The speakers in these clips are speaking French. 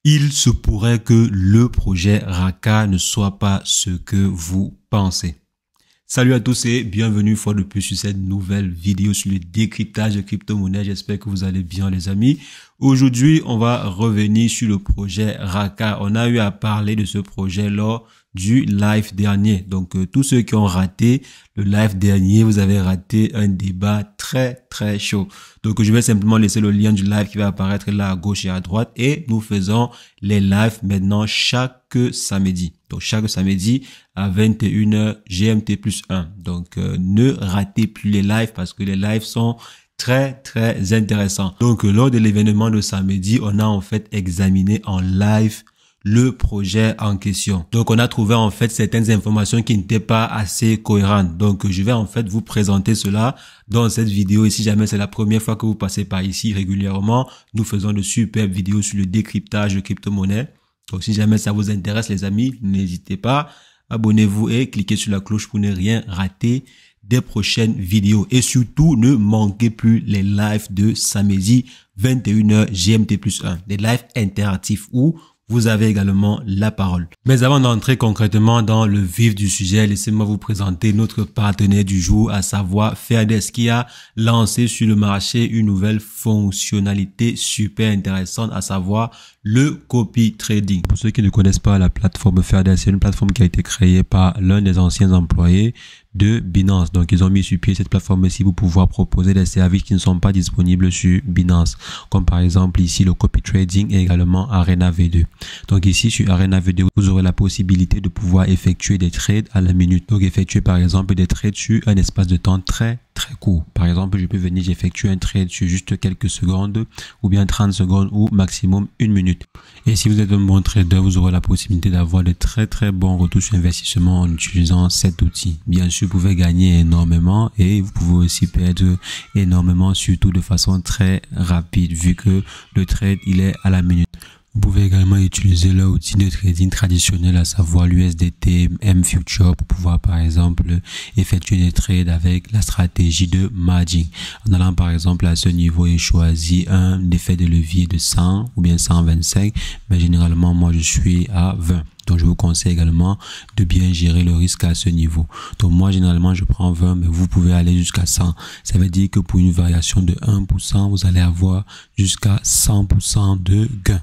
il se pourrait que le projet Raka ne soit pas ce que vous pensez. Salut à tous et bienvenue une fois de plus sur cette nouvelle vidéo sur le décryptage de crypto-monnaie. J'espère que vous allez bien les amis. Aujourd'hui, on va revenir sur le projet Raka. On a eu à parler de ce projet lors du live dernier. Donc, tous ceux qui ont raté le live dernier, vous avez raté un débat très chaud. Donc, je vais simplement laisser le lien du live qui va apparaître là à gauche et à droite. Et nous faisons les lives maintenant chaque samedi. Donc, chaque samedi à 21h GMT plus 1. Donc, ne ratez plus les lives parce que les lives sont très intéressants. Donc, lors de l'événement de samedi, on a en fait examiné en live le projet en question. Donc, on a trouvé en fait certaines informations qui n'étaient pas assez cohérentes. Donc, je vais en fait vous présenter cela dans cette vidéo. Et si jamais c'est la première fois que vous passez par ici régulièrement, nous faisons de superbes vidéos sur le décryptage de crypto-monnaie. Donc, si jamais ça vous intéresse, les amis, n'hésitez pas, abonnez-vous et cliquez sur la cloche pour ne rien rater des prochaines vidéos. Et surtout, ne manquez plus les lives de samedi 21h GMT plus 1. Des lives interactifs où vous avez également la parole. Mais avant d'entrer concrètement dans le vif du sujet, laissez-moi vous présenter notre partenaire du jour, à savoir Fairdesk, qui a lancé sur le marché une nouvelle fonctionnalité super intéressante, à savoir le copy trading. Pour ceux qui ne connaissent pas la plateforme Fairdesk, c'est une plateforme qui a été créée par l'un des anciens employés de Binance. Donc, ils ont mis sur pied cette plateforme-ci pour pouvoir proposer des services qui ne sont pas disponibles sur Binance. Comme par exemple ici, le copy trading et également Arena V2. Donc ici, sur Arena V2, vous aurez la possibilité de pouvoir effectuer des trades à la minute. Donc, effectuer par exemple des trades sur un espace de temps très court. Par exemple, je peux venir, j'effectue un trade sur juste quelques secondes ou bien 30 secondes ou maximum 1 minute. Et si vous êtes un bon trader, vous aurez la possibilité d'avoir de très bons retours sur investissement en utilisant cet outil. Bien sûr, vous pouvez gagner énormément et vous pouvez aussi perdre énormément, surtout de façon très rapide vu que le trade, il est à la minute. Vous pouvez également utiliser l'outil de trading traditionnel, à savoir l'USDT M-Future, pour pouvoir par exemple effectuer des trades avec la stratégie de margin. En allant par exemple à ce niveau et choisir un effet de levier de 100 ou bien 125, mais généralement moi je suis à 20. Donc, je vous conseille également de bien gérer le risque à ce niveau. Donc, moi, généralement, je prends 20, mais vous pouvez aller jusqu'à 100. Ça veut dire que pour une variation de 1%, vous allez avoir jusqu'à 100% de gain.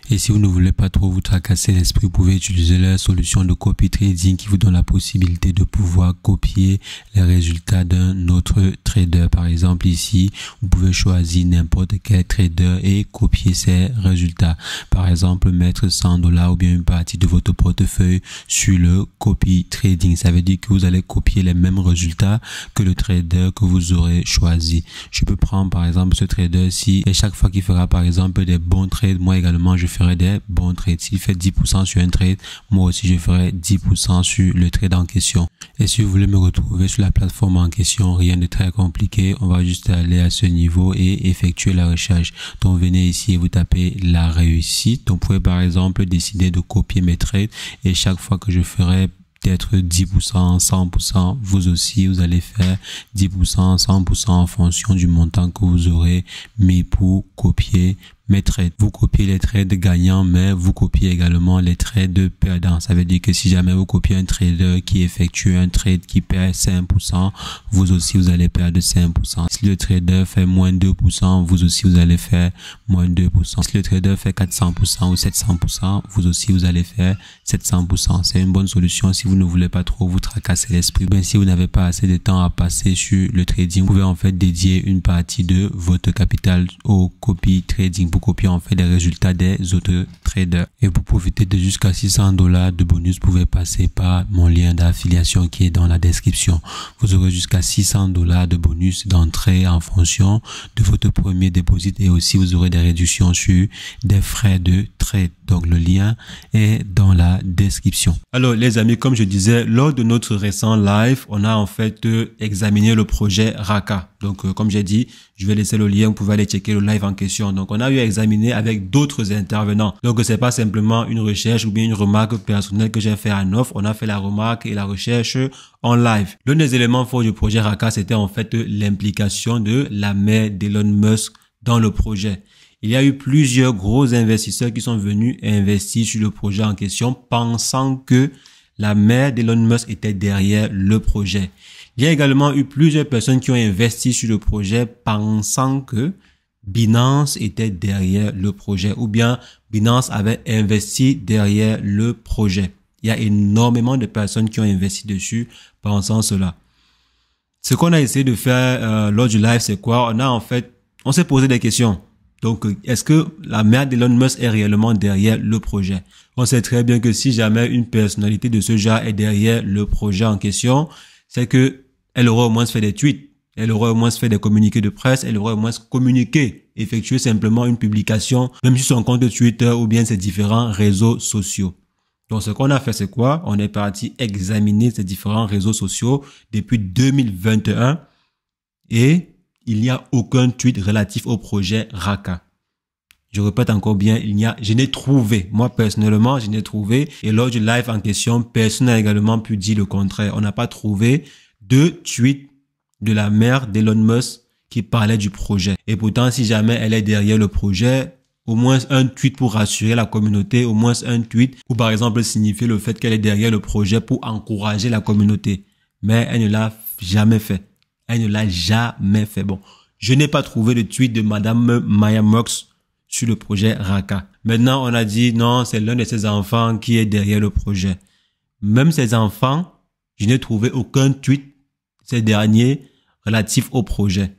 Et si vous ne voulez pas trop vous tracasser l'esprit, vous pouvez utiliser la solution de copy trading qui vous donne la possibilité de pouvoir copier les résultats d'un autre trader. Par exemple, ici, vous pouvez choisir n'importe quel trader et copier ses résultats. Par exemple, mettre $100 ou bien une partie de votre portefeuille sur le copy trading. Ça veut dire que vous allez copier les mêmes résultats que le trader que vous aurez choisi. Je peux prendre par exemple ce trader-ci et chaque fois qu'il fera par exemple des bons trades, moi également je ferai des bons trades. S'il fait 10% sur un trade, moi aussi je ferai 10% sur le trade en question. Et si vous voulez me retrouver sur la plateforme en question, rien de très compliqué, on va juste aller à ce niveau et effectuer la recherche. Donc venez ici et vous tapez la réussite. Donc vous pouvez par exemple décider de copier mes trades et chaque fois que je ferai peut-être 10%, 100%, vous aussi, vous allez faire 10%, 100% en fonction du montant que vous aurez mis pour copier mes trades. Vous copiez les trades gagnants, mais vous copiez également les trades perdants. Ça veut dire que si jamais vous copiez un trader qui effectue un trade qui perd 5%, vous aussi, vous allez perdre 5%. Si le trader fait moins 2%, vous aussi, vous allez faire moins 2%. Si le trader fait 400% ou 700%, vous aussi, vous allez faire 700%. C'est une bonne solution si vous ne voulez pas trop vous tracasser l'esprit. Bien, si vous n'avez pas assez de temps à passer sur le trading, vous pouvez en fait dédier une partie de votre capital au copy trading pour copier en fait les résultats des autres traders. Et pour profiter de jusqu'à $600 de bonus, vous pouvez passer par mon lien d'affiliation qui est dans la description. Vous aurez jusqu'à $600 de bonus d'entrée en fonction de votre premier dépôt et aussi vous aurez des réductions sur des frais de trade. Donc le lien est dans la description. Alors les amis, comme je disais, lors de notre récent live, on a en fait examiné le projet Raka. Donc comme j'ai dit, je vais laisser le lien, vous pouvez aller checker le live en question. Donc on a eu à examiner avec d'autres intervenants. Donc c'est pas simplement une recherche ou bien une remarque personnelle que j'ai fait en off. On a fait la remarque et la recherche en live. L'un des éléments forts du projet Raka, c'était en fait l'implication de la mère d'Elon Musk dans le projet. Il y a eu plusieurs gros investisseurs qui sont venus investir sur le projet en question, pensant que la mère d'Elon Musk était derrière le projet. Il y a également eu plusieurs personnes qui ont investi sur le projet, pensant que Binance était derrière le projet, ou bien Binance avait investi derrière le projet. Il y a énormément de personnes qui ont investi dessus, pensant cela. Ce qu'on a essayé de faire lors du live, c'est quoi? On s'est posé des questions. Donc, est-ce que la mère d'Elon Musk est réellement derrière le projet? On sait très bien que si jamais une personnalité de ce genre est derrière le projet en question, c'est que elle aurait au moins fait des tweets, elle aurait au moins fait des communiqués de presse, elle aurait au moins communiqué, effectué simplement une publication, même sur son compte de Twitter ou bien ses différents réseaux sociaux. Donc, ce qu'on a fait, c'est quoi? On est parti examiner ces différents réseaux sociaux depuis 2021 et il n'y a aucun tweet relatif au projet Raka. Je répète encore bien, je n'ai trouvé, moi personnellement, je n'ai trouvé, et lors du live en question, personne n'a également pu dire le contraire. On n'a pas trouvé de tweet de la mère d'Elon Musk qui parlait du projet. Et pourtant, si jamais elle est derrière le projet, au moins un tweet pour rassurer la communauté, au moins un tweet pour par exemple signifier le fait qu'elle est derrière le projet pour encourager la communauté. Mais elle ne l'a jamais fait. Elle ne l'a jamais fait. Bon, je n'ai pas trouvé de tweet de Madame Maya Musk sur le projet Raka. Maintenant, on a dit non, c'est l'un de ses enfants qui est derrière le projet. Même ses enfants, je n'ai trouvé aucun tweet, ces derniers, relatif au projet.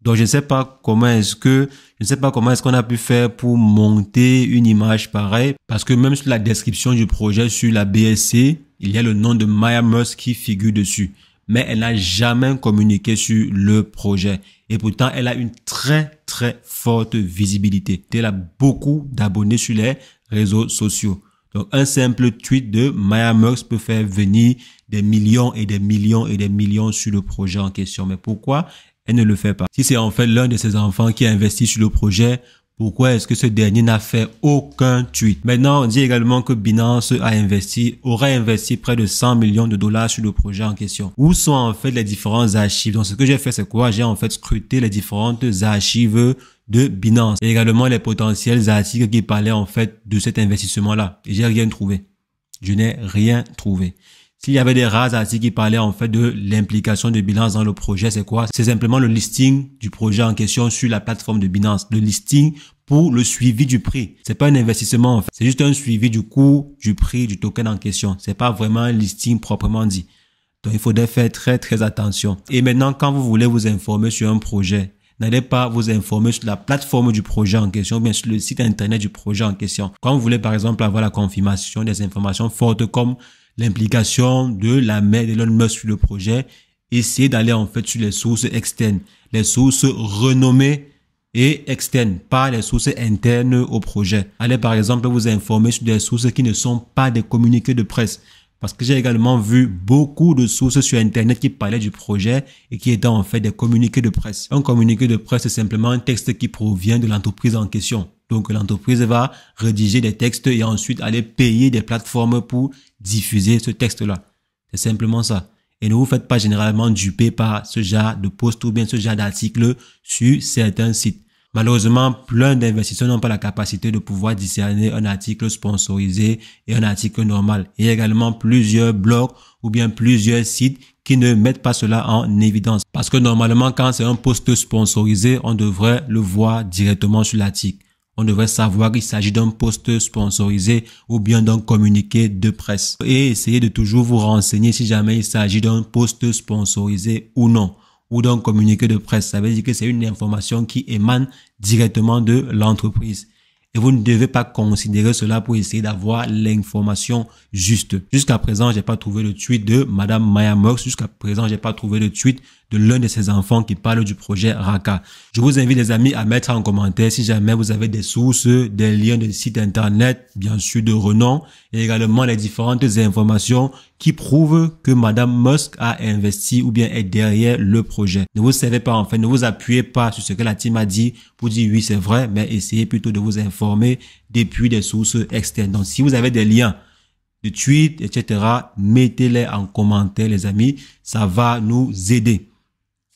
Donc, je ne sais pas comment est-ce qu'on a pu faire pour monter une image pareille, parce que même sur la description du projet sur la BSC, il y a le nom de Maya Musk qui figure dessus. Mais elle n'a jamais communiqué sur le projet. Et pourtant, elle a une très, très forte visibilité. Elle a beaucoup d'abonnés sur les réseaux sociaux. Donc, un simple tweet de Maya Musk peut faire venir des millions et des millions et des millions sur le projet en question. Mais pourquoi elle ne le fait pas? Si c'est en fait l'un de ses enfants qui a investi sur le projet, pourquoi est-ce que ce dernier n'a fait aucun tweet? Maintenant, on dit également que Binance aurait investi près de 100 millions de dollars sur le projet en question. Où sont en fait les différents archives? Donc, ce que j'ai fait, c'est quoi? J'ai en fait scruté les différentes archives de Binance et également les potentiels articles qui parlaient en fait de cet investissement-là. Et j'ai rien trouvé. Je n'ai rien trouvé. S'il y avait des rares articles qui parlaient en fait de l'implication de Binance dans le projet, c'est quoi? C'est simplement le listing du projet en question sur la plateforme de Binance. Le listing pour le suivi du prix. C'est pas un investissement en fait. C'est juste un suivi du cours, du prix, du token en question. C'est pas vraiment un listing proprement dit. Donc il faudrait faire très très attention. Et maintenant, quand vous voulez vous informer sur un projet, n'allez pas vous informer sur la plateforme du projet en question ou bien sur le site internet du projet en question. Quand vous voulez par exemple avoir la confirmation des informations fortes comme l'implication de la mère d'Elon Musk sur le projet, essayez d'aller en fait sur les sources externes, les sources renommées et externes, pas les sources internes au projet. Allez par exemple vous informer sur des sources qui ne sont pas des communiqués de presse. Parce que j'ai également vu beaucoup de sources sur Internet qui parlaient du projet et qui étaient en fait des communiqués de presse. Un communiqué de presse, c'est simplement un texte qui provient de l'entreprise en question. Donc, l'entreprise va rédiger des textes et ensuite aller payer des plateformes pour diffuser ce texte-là. C'est simplement ça. Et ne vous faites pas généralement duper par ce genre de post ou bien ce genre d'article sur certains sites. Malheureusement, plein d'investisseurs n'ont pas la capacité de pouvoir discerner un article sponsorisé et un article normal. Il y a également plusieurs blogs ou bien plusieurs sites qui ne mettent pas cela en évidence. Parce que normalement, quand c'est un post sponsorisé, on devrait le voir directement sur l'article. On devrait savoir qu'il s'agit d'un post sponsorisé ou bien d'un communiqué de presse. Et essayez de toujours vous renseigner si jamais il s'agit d'un post sponsorisé ou non, ou d'un communiqué de presse. Ça veut dire que c'est une information qui émane directement de l'entreprise. Et vous ne devez pas considérer cela pour essayer d'avoir l'information juste. Jusqu'à présent, j'ai pas trouvé le tweet de Madame Maya Musk. Jusqu'à présent, j'ai pas trouvé le tweet de l'un de ses enfants qui parle du projet Raka. Je vous invite les amis à mettre en commentaire si jamais vous avez des sources, des liens de sites internet, bien sûr de renom, et également les différentes informations qui prouvent que Madame Musk a investi ou bien est derrière le projet. Ne vous servez pas en fait, ne vous appuyez pas sur ce que la team a dit pour dire oui c'est vrai, mais essayez plutôt de vous informer depuis des sources externes. Donc si vous avez des liens de tweets, etc., mettez-les en commentaire les amis, ça va nous aider.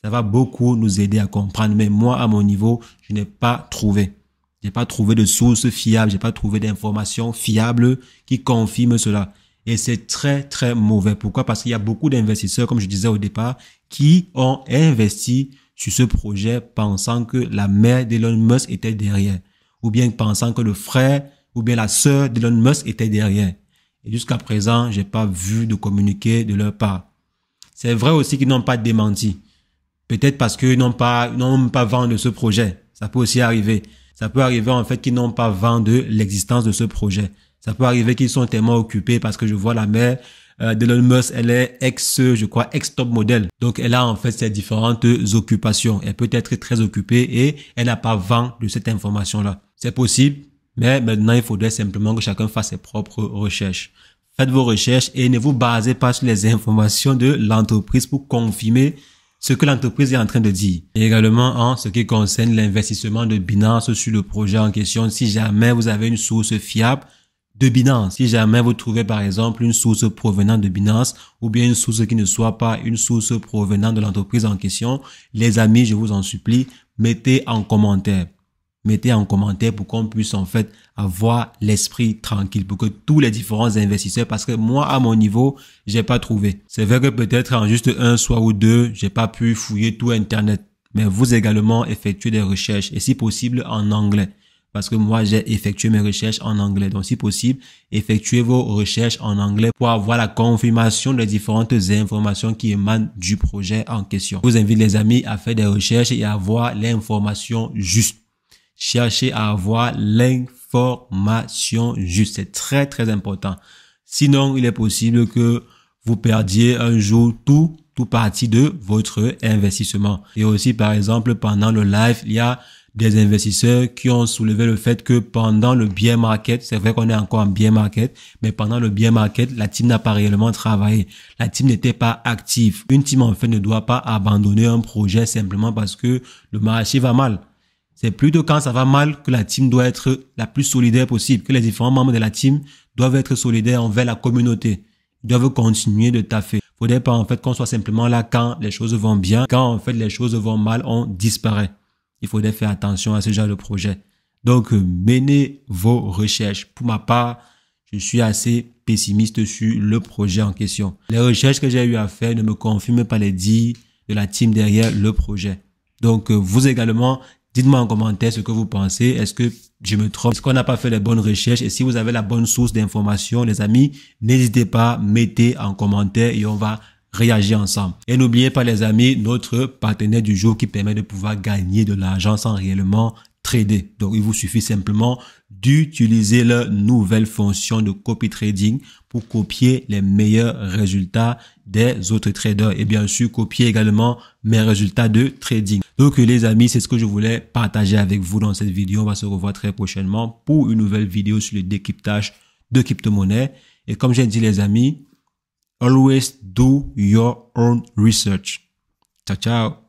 Ça va beaucoup nous aider à comprendre, mais moi, à mon niveau, je n'ai pas trouvé. J'ai pas trouvé de source fiable, j'ai pas trouvé d'informations fiables qui confirment cela. Et c'est très, très mauvais. Pourquoi? Parce qu'il y a beaucoup d'investisseurs, comme je disais au départ, qui ont investi sur ce projet pensant que la mère d'Elon Musk était derrière. Ou bien pensant que le frère ou bien la sœur d'Elon Musk était derrière. Et jusqu'à présent, j'ai pas vu de communiqué de leur part. C'est vrai aussi qu'ils n'ont pas démenti. Peut-être parce qu'ils n'ont même pas vent de ce projet. Ça peut aussi arriver. Ça peut arriver en fait qu'ils n'ont pas vent de l'existence de ce projet. Ça peut arriver qu'ils sont tellement occupés parce que je vois la mère d'Elon Musk, elle est ex-top modèle. Donc elle a en fait ses différentes occupations. Elle peut être très occupée et elle n'a pas vent de cette information-là. C'est possible, mais maintenant il faudrait simplement que chacun fasse ses propres recherches. Faites vos recherches et ne vous basez pas sur les informations de l'entreprise pour confirmer ce que l'entreprise est en train de dire. Et également en ce qui concerne l'investissement de Binance sur le projet en question, si jamais vous avez une source fiable de Binance, si jamais vous trouvez par exemple une source provenant de Binance ou bien une source qui ne soit pas une source provenant de l'entreprise en question, les amis, je vous en supplie, mettez en commentaire. Mettez en commentaire pour qu'on puisse en fait avoir l'esprit tranquille, pour que tous les différents investisseurs, parce que moi à mon niveau, j'ai pas trouvé. C'est vrai que peut-être en juste un soir ou deux, j'ai pas pu fouiller tout Internet, mais vous également effectuez des recherches et si possible en anglais. Parce que moi, j'ai effectué mes recherches en anglais. Donc, si possible, effectuez vos recherches en anglais pour avoir la confirmation des différentes informations qui émanent du projet en question. Je vous invite, les amis, à faire des recherches et à avoir l'information juste. Cherchez à avoir l'information juste. C'est très, très important. Sinon, il est possible que vous perdiez un jour tout partie de votre investissement. Et aussi, par exemple, pendant le live, il y a des investisseurs qui ont soulevé le fait que pendant le bear market, c'est vrai qu'on est encore en bear market, mais pendant le bear market, la team n'a pas réellement travaillé. La team n'était pas active. Une team, en fait, ne doit pas abandonner un projet simplement parce que le marché va mal. C'est plutôt quand ça va mal que la team doit être la plus solidaire possible, que les différents membres de la team doivent être solidaires envers la communauté. Ils doivent continuer de taffer. Faudrait pas, en fait, qu'on soit simplement là quand les choses vont bien. Quand, en fait, les choses vont mal, on disparaît. Il faudrait faire attention à ce genre de projet. Donc, menez vos recherches. Pour ma part, je suis assez pessimiste sur le projet en question. Les recherches que j'ai eu à faire ne me confirment pas les dires de la team derrière le projet. Donc, vous également, dites-moi en commentaire ce que vous pensez. Est-ce que je me trompe? Est-ce qu'on n'a pas fait les bonnes recherches? Et si vous avez la bonne source d'information, les amis, n'hésitez pas, mettez en commentaire et on va réagir ensemble. Et n'oubliez pas les amis, notre partenaire du jour qui permet de pouvoir gagner de l'argent sans réellement trader. Donc il vous suffit simplement d'utiliser la nouvelle fonction de copy trading pour copier les meilleurs résultats des autres traders et bien sûr copier également mes résultats de trading. Donc les amis, c'est ce que je voulais partager avec vous dans cette vidéo. On va se revoir très prochainement pour une nouvelle vidéo sur le décryptage de crypto-monnaies. Et comme j'ai dit les amis, always do your own research. Ciao, ciao.